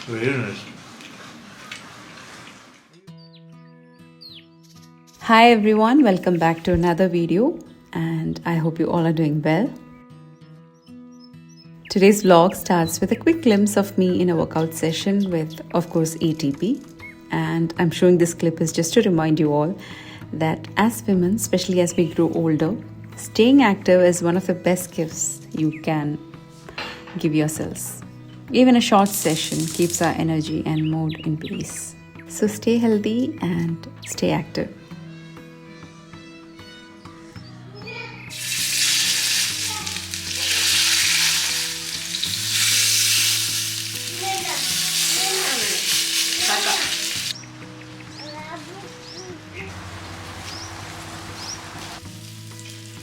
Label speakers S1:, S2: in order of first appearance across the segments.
S1: Very nice.
S2: Hi everyone, welcome back to another video and I hope you all are doing well. Today's vlog starts with a quick glimpse of me in a workout session with, of course, ATP. And I'm showing this clip is just to remind you all that as women, especially as we grow older, staying active is one of the best gifts you can give yourselves. Even a short session keeps our energy and mood in peace. So stay healthy and stay active.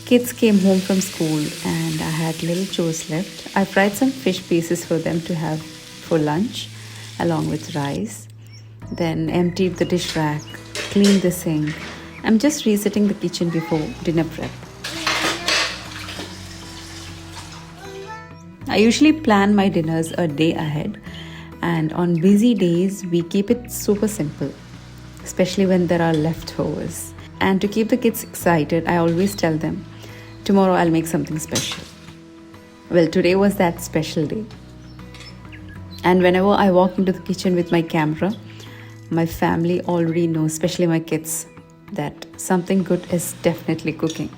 S2: Kids came home from school and I had little chores left. I fried some fish pieces for them to have for lunch along with rice. Then emptied the dish rack, cleaned the sink. I'm just resetting the kitchen before dinner prep. I usually plan my dinners a day ahead, and on busy days we keep it super simple, especially when there are leftovers. And to keep the kids excited, I always tell them, tomorrow I'll make something special. Well, today was that special day. And whenever I walk into the kitchen with my camera, my family already knows, especially my kids, that something good is definitely cooking.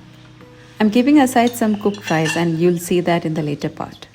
S2: I'm keeping aside some cooked rice and you'll see that in the later part.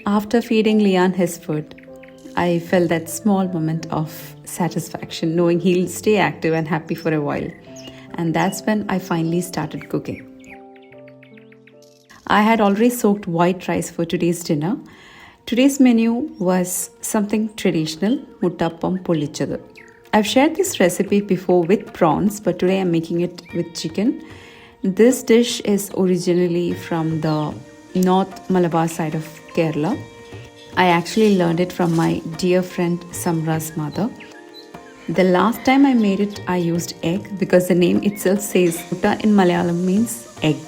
S2: After feeding Leon his food, I felt that small moment of satisfaction knowing he'll stay active and happy for a while. And that's when I finally started cooking. I had already soaked white rice for today's dinner. Today's menu was something traditional, Muttappam Pollichathu. I've shared this recipe before with prawns, but today I'm making it with chicken. This dish is originally from the North Malabar side of Kerala. I actually learned it from my dear friend Samra's mother. The last time I made it, I used egg because the name itself says Mutta in Malayalam means egg.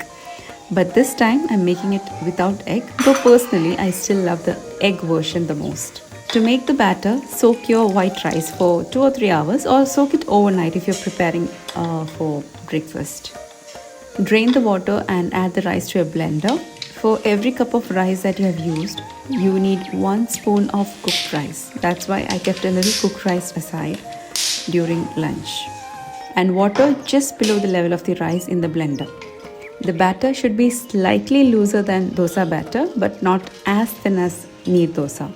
S2: But this time I'm making it without egg, though personally I still love the egg version the most. To make the batter, soak your white rice for 2 or 3 hours or soak it overnight if you're preparing for breakfast. Drain the water and add the rice to a blender. For every cup of rice that you have used, you need 1 spoon of cooked rice. That's why I kept a little cooked rice aside during lunch. And water just below the level of the rice in the blender. The batter should be slightly looser than dosa batter, but not as thin as neer dosa.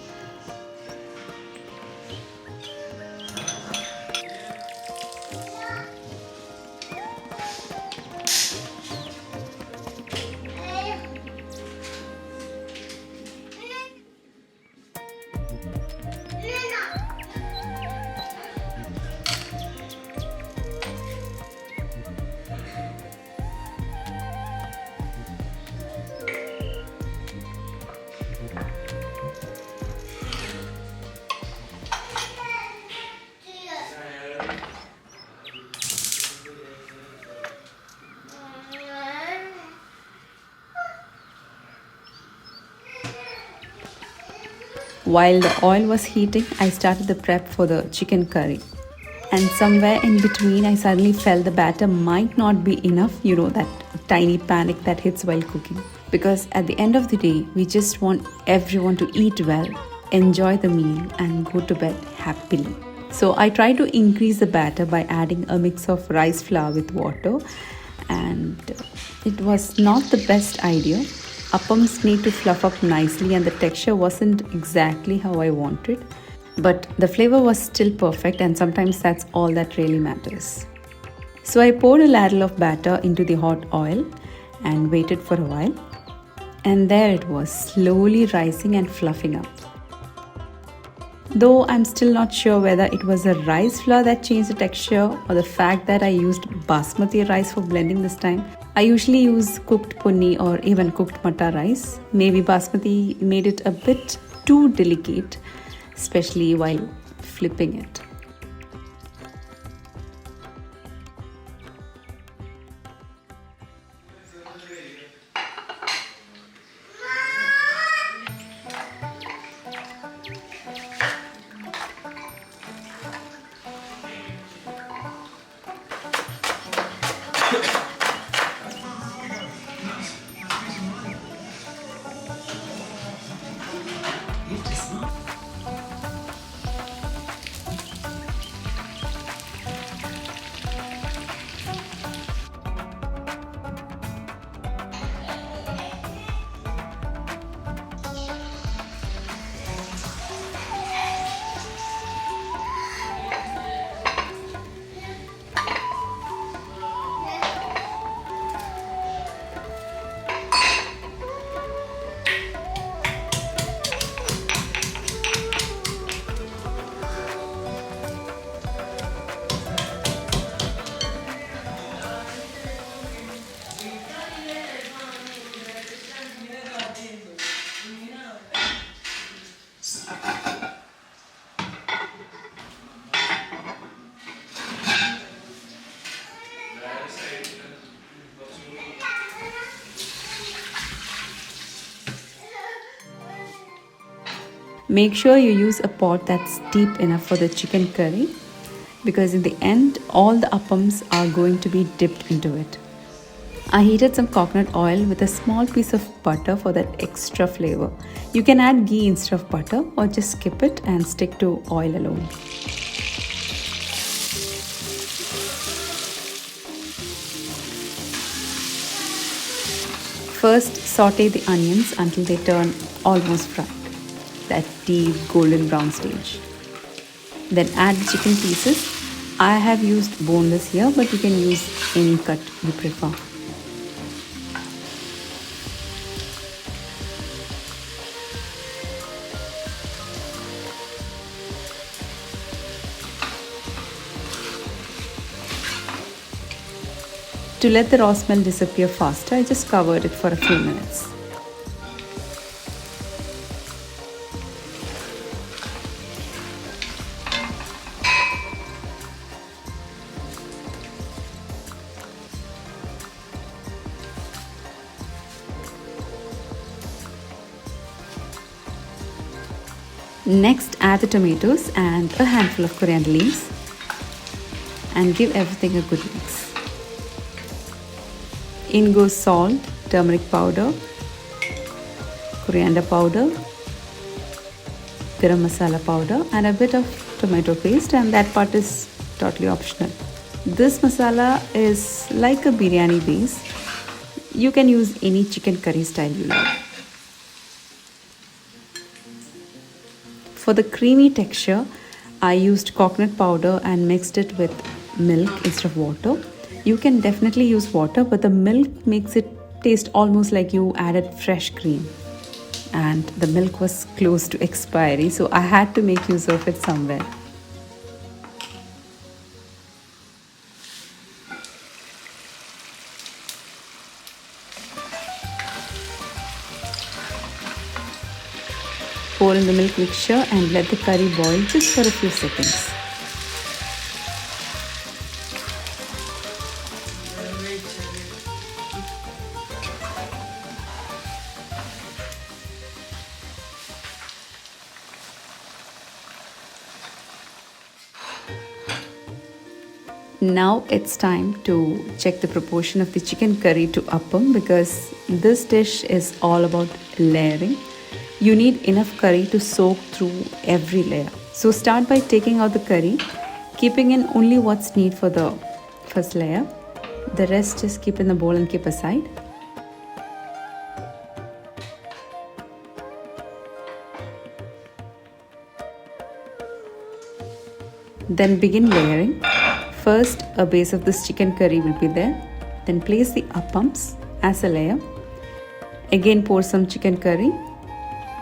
S2: While the oil was heating, I started the prep for the chicken curry. And somewhere in between, I suddenly felt the batter might not be enough. You know, that tiny panic that hits while cooking. Because at the end of the day, we just want everyone to eat well, enjoy the meal, and go to bed happily. So I try to increase the batter by adding a mix of rice flour with water, and it was not the best idea. Appams need to fluff up nicely, and the texture wasn't exactly how I wanted. But the flavor was still perfect, and sometimes that's all that really matters. So I poured a ladle of batter into the hot oil and waited for a while. And there it was, slowly rising and fluffing up. Though I'm still not sure whether it was the rice flour that changed the texture or the fact that I used basmati rice for blending this time. I usually use cooked punni or even cooked matta rice. Maybe basmati made it a bit too delicate, especially while flipping it. Make sure you use a pot that's deep enough for the chicken curry, because in the end all the appams are going to be dipped into it. I heated some coconut oil with a small piece of butter for that extra flavor. You can add ghee instead of butter or just skip it and stick to oil alone. First, saute the onions until they turn almost fried, that deep golden brown stage. Then add the chicken pieces. I have used boneless here, but you can use any cut you prefer. To let the raw smell disappear faster, I just covered it for a few minutes. Next, add the tomatoes and a handful of coriander leaves and give everything a good mix. In goes salt, turmeric powder, coriander powder, garam masala powder and a bit of tomato paste, and that part is totally optional. This masala is like a biryani base. You can use any chicken curry style you like. For the creamy texture, I used coconut powder and mixed it with milk instead of water. You can definitely use water, but the milk makes it taste almost like you added fresh cream. And the milk was close to expiry, so I had to make use of it somewhere. Pour in the milk mixture and let the curry boil just for a few seconds. Now it's time to check the proportion of the chicken curry to appam because this dish is all about layering. You need enough curry to soak through every layer. So start by taking out the curry, keeping in only what's needed for the first layer. The rest just keep in the bowl and keep aside. Then begin layering. First, a base of this chicken curry will be there. Then place the appams as a layer. Again pour some chicken curry.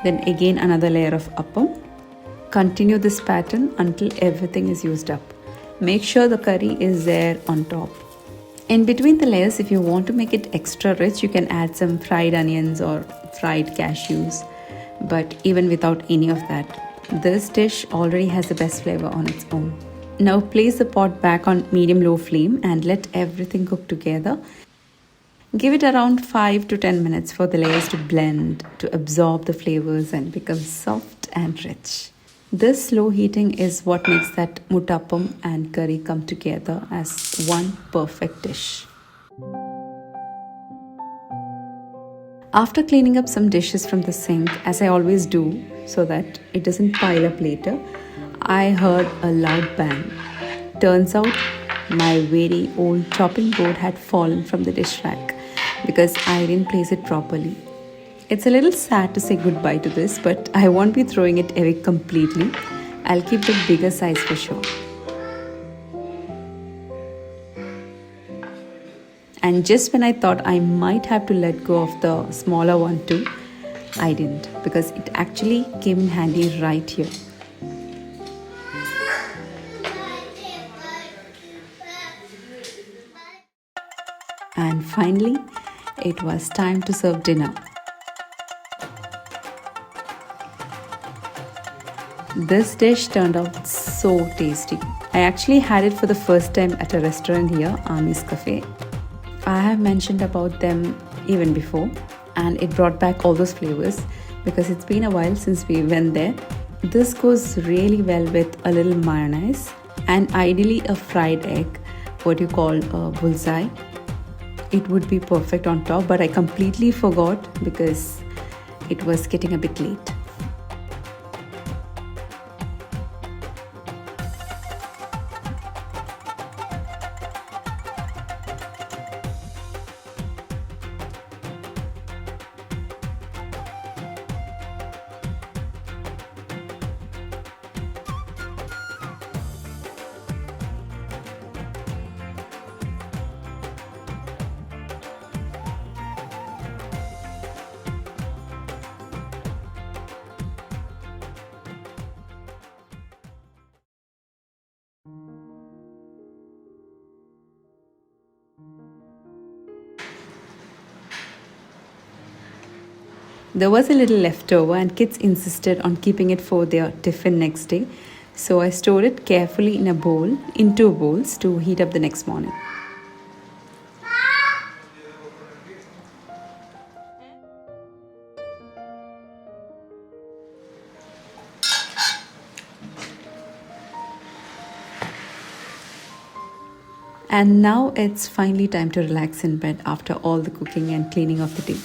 S2: Then again another layer of appam. Continue this pattern until everything is used up. Make sure the curry is there on top. In between the layers, if you want to make it extra rich, you can add some fried onions or fried cashews. But even without any of that, this dish already has the best flavor on its own. Now place the pot back on medium-low flame and let everything cook together. Give it around 5 to 10 minutes for the layers to blend, to absorb the flavors and become soft and rich. This slow heating is what makes that muttappam and curry come together as one perfect dish. After cleaning up some dishes from the sink, as I always do, so that it doesn't pile up later, I heard a loud bang. Turns out my very old chopping board had fallen from the dish rack because I didn't place it properly. It's a little sad to say goodbye to this, but I won't be throwing it away completely. I'll keep the bigger size for sure. And just when I thought I might have to let go of the smaller one too, I didn't, because it actually came in handy right here. And finally, it was time to serve dinner. This dish turned out so tasty. I actually had it for the first time at a restaurant here, Ami's Cafe. I have mentioned about them even before, and it brought back all those flavors because it's been a while since we went there. This goes really well with a little mayonnaise and ideally a fried egg, what you call a bullseye. It would be perfect on top, but I completely forgot because it was getting a bit late. There was a little leftover and kids insisted on keeping it for their tiffin next day. So I stored it carefully in 2 bowls to heat up the next morning. And now it's finally time to relax in bed after all the cooking and cleaning of the day.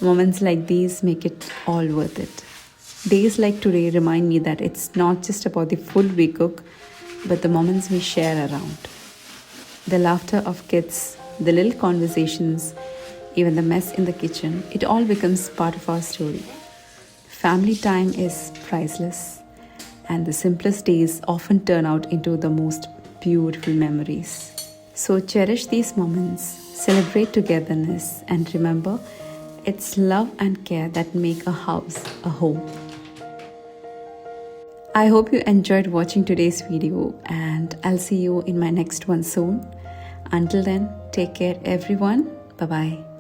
S2: Moments like these make it all worth it. Days like today remind me that it's not just about the food we cook, but the moments we share around. The laughter of kids, the little conversations, even the mess in the kitchen, it all becomes part of our story. Family time is priceless, and the simplest days often turn out into the most beautiful memories. So cherish these moments, celebrate togetherness, and remember, it's love and care that make a house a home. I hope you enjoyed watching today's video, and I'll see you in my next one soon. Until then, take care everyone. Bye-bye.